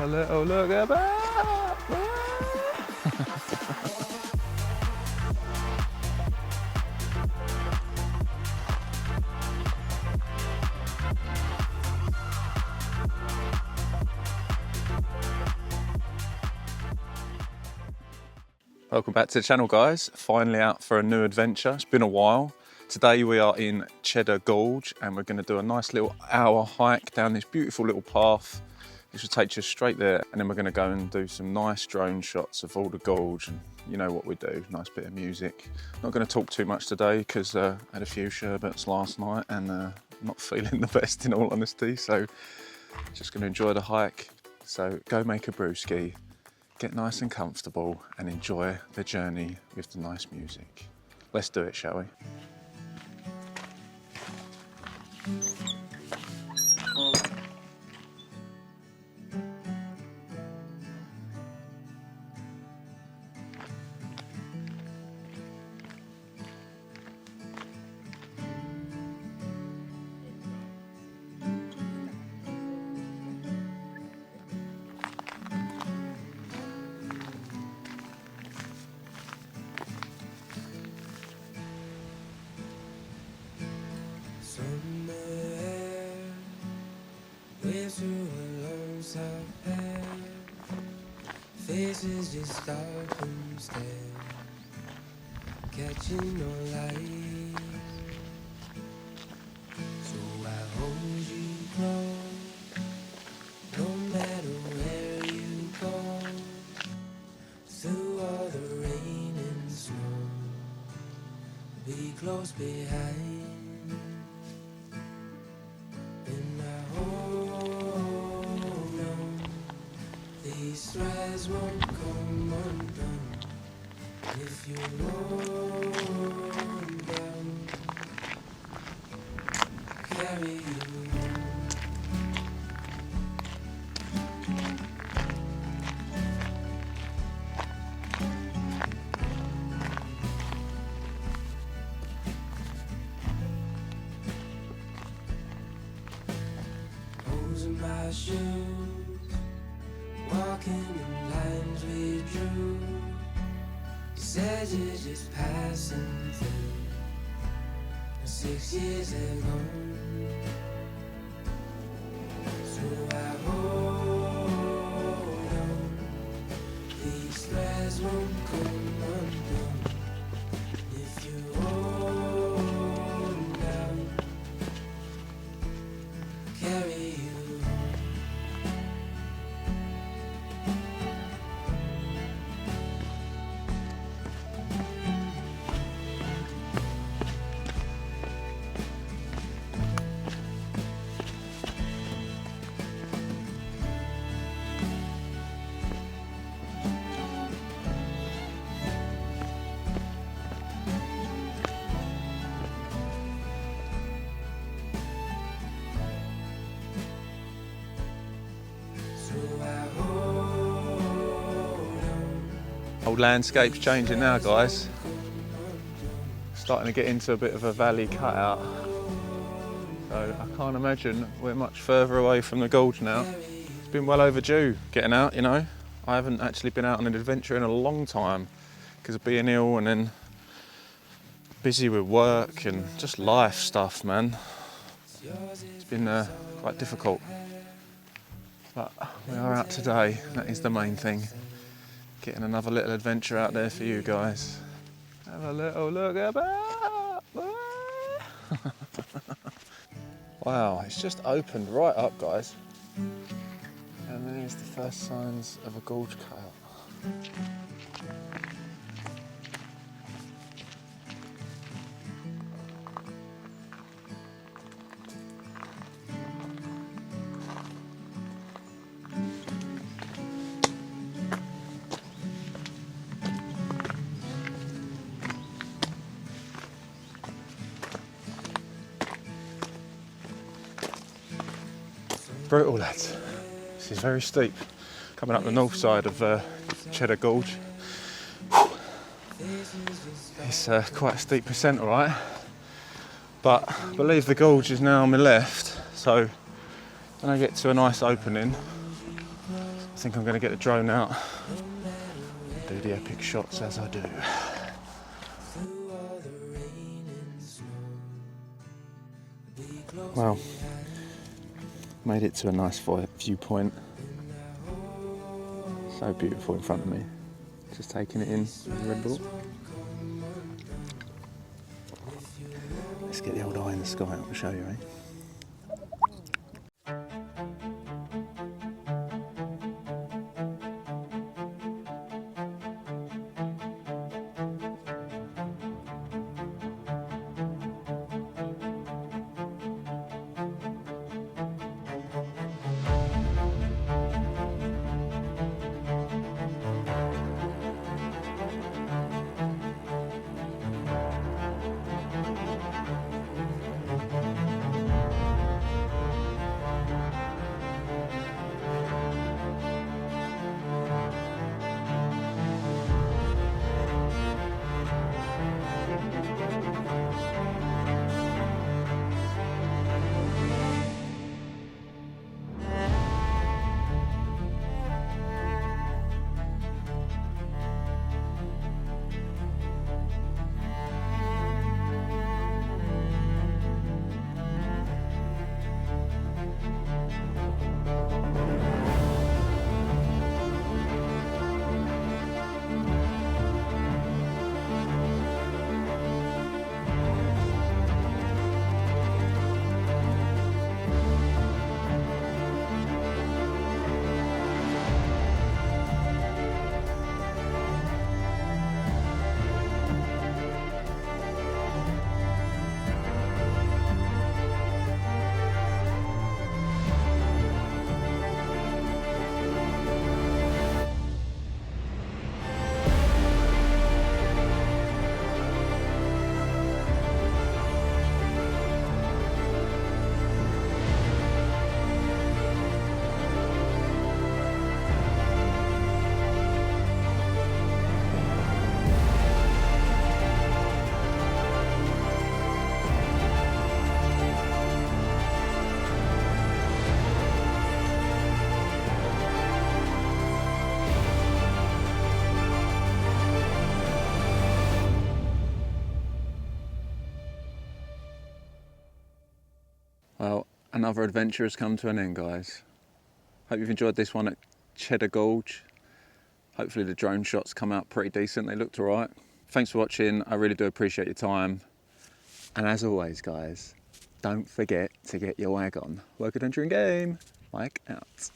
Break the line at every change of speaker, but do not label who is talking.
a little look about. Welcome back to the channel, guys. Finally out for a new adventure. It's been a while. Today we are in Cheddar Gorge and we're going to do a nice little hour hike down this beautiful little path. This will take you straight there, and then we're going to go and do some nice drone shots of all the gorge, and you know what we do, nice bit of music. Not going to talk too much today because I had a few sherbets last night and not feeling the best in all honesty, so just going to enjoy the hike. So go make a brewski, get nice and comfortable and enjoy the journey with the nice music. Let's do it, shall we?
Waves through a long south air, faces just stop and stare, catching no light. So I hold you close, no matter where you go, through all the rain and snow, be close behind. These threads won't come undone if you roll down, carry you holes in my shoes. Walking in lines we drew, you said you're just passing through. 6 years ago, so I hold on. These threads won't come undone if you hold down, carry you.
Old landscape's changing now, guys. Starting to get into a bit of a valley cutout. So I can't imagine we're much further away from the gorge now. It's been well overdue getting out, you know. I haven't actually been out on an adventure in a long time because of being ill and then busy with work and just life stuff, man. It's been quite difficult. But we are out today, that is the main thing. Getting another little adventure out there for you guys. Have a little look about. Wow, it's just opened right up, guys. And there's the first signs of a gorge cutout. Brutal, lads. This is very steep. Coming up the north side of Cheddar Gorge. It's quite a steep percent, all right. But I believe the gorge is now on my left, so when I get to a nice opening, I think I'm going to get the drone out and do the epic shots as I do. Well, made it to a nice viewpoint. So beautiful in front of me. Just taking it in with the Red Bull. Let's get the old eye in the sky up and show you, eh? Well, another adventure has come to an end, guys. Hope you've enjoyed this one at Cheddar Gorge. Hopefully the drone shots come out pretty decent. They looked all right. Thanks for watching. I really do appreciate your time. And as always, guys, don't forget to get your wag on. Work adventure in game. Mike out.